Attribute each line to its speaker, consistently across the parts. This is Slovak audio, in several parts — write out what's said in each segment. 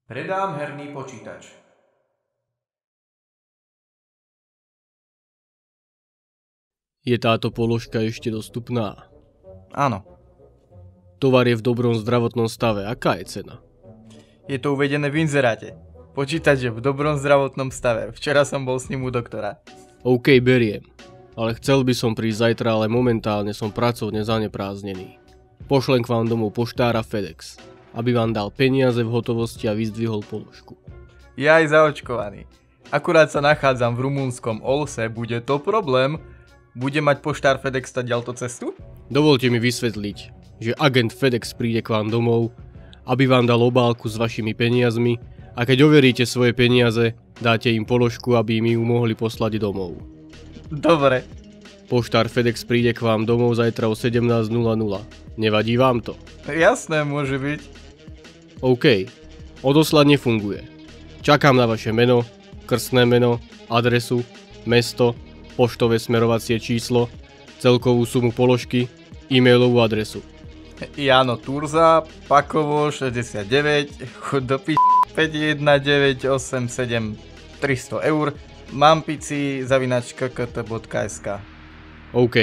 Speaker 1: Predám herný počítač.
Speaker 2: Je táto položka ešte dostupná?
Speaker 1: Áno.
Speaker 2: Tovar je v dobrom zdravotnom stave. Aká je cena?
Speaker 1: Je to uvedené v inzeráte. Počítač je v dobrom zdravotnom stave. Včera som bol s ním u doktora.
Speaker 2: OK, beriem. Ale chcel by som prísť zajtra, ale momentálne som pracovne zanepráznený. Pošlem k vám domov poštára FedEx, aby vám dal peniaze v hotovosti a vyzdvihol položku.
Speaker 1: Ja aj zaočkovaný. Akurát sa nachádzam v rumunskom Olse, bude to problém. Bude mať poštár FedEx ďal to cestu?
Speaker 2: Dovolte mi vysvetliť, že agent FedEx príde k vám domov, aby vám dal obálku s vašimi peniazmi a keď overíte svoje peniaze, dáte im položku, aby mi ju mohli poslať domov.
Speaker 1: Dobre.
Speaker 2: Poštár FedEx príde k vám domov zajtra o 17:00. Nevadí vám to?
Speaker 1: Jasné, môže byť.
Speaker 2: OK. Odoslanie funguje. Čakám na vaše meno, krstné meno, adresu, mesto, poštové smerovacie číslo, celkovú sumu položky, e-mailovú adresu.
Speaker 1: Jano Turza, Pakovo 69, do 51987 300 eur, mampici@kkt.sk.
Speaker 2: OK.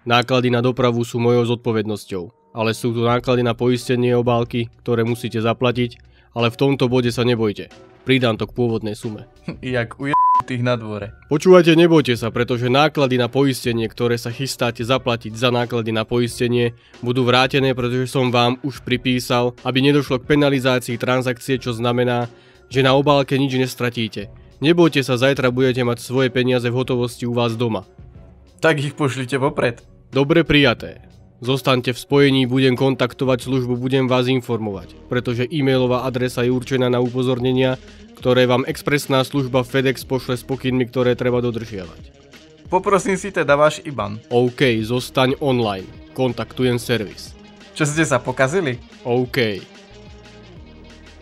Speaker 2: Náklady na dopravu sú mojou zodpovednosťou, ale sú tu náklady na poistenie obálky, ktoré musíte zaplatiť, ale v tomto bode sa nebojte. Pridám to k pôvodnej sume.
Speaker 1: Jak tých na dvore.
Speaker 2: Počúvajte, nebojte sa, pretože náklady na poistenie, ktoré sa chystáte zaplatiť za náklady na poistenie, budú vrátené, pretože som vám už pripísal, aby nedošlo k penalizácii transakcie, čo znamená, že na obálke nič nestratíte. Nebojte sa, zajtra budete mať svoje peniaze v hotovosti u vás doma.
Speaker 1: Tak ich pošlite vopred.
Speaker 2: Dobre prijaté. Zostaňte v spojení, budem kontaktovať službu, budem vás informovať, pretože e-mailová adresa je určená na upozornenia, ktoré vám expresná služba FedEx pošle s pokynmi, ktoré treba dodržiavať.
Speaker 1: Poprosím si teda váš IBAN.
Speaker 2: OK, zostaň online. Kontaktujem servis.
Speaker 1: Čo ste sa pokazili?
Speaker 2: OK.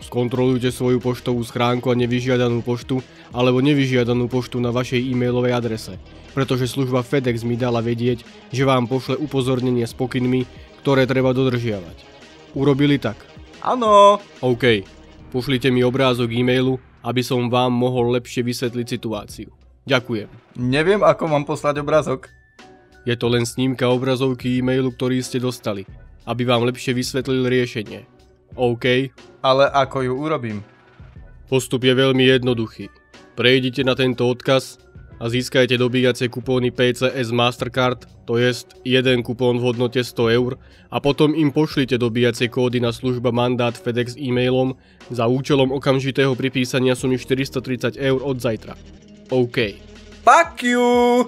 Speaker 2: Skontrolujte svoju poštovú schránku a nevyžiadanú poštu, alebo nevyžiadanú poštu na vašej e-mailovej adrese, pretože služba FedEx mi dala vedieť, že vám pošle upozornenie s pokynmi, ktoré treba dodržiavať. Urobili tak?
Speaker 1: Áno.
Speaker 2: OK. Pošlite mi obrázok e-mailu, aby som vám mohol lepšie vysvetliť situáciu. Ďakujem.
Speaker 1: Neviem, ako mám poslať obrázok.
Speaker 2: Je to len snímka obrazovky e-mailu, ktorý ste dostali, aby vám lepšie vysvetlil riešenie. OK?
Speaker 1: Ale ako ju urobím?
Speaker 2: Postup je veľmi jednoduchý. Prejdite na tento odkaz a získajte dobíjacie kupóny PCS Mastercard, to jest jeden kupón v hodnote 100 eur a potom im pošlite dobíjacie kódy na služba mandát FedEx e-mailom za účelom okamžitého pripísania sumy 430 eur od zajtra. OK.
Speaker 1: Fuck you!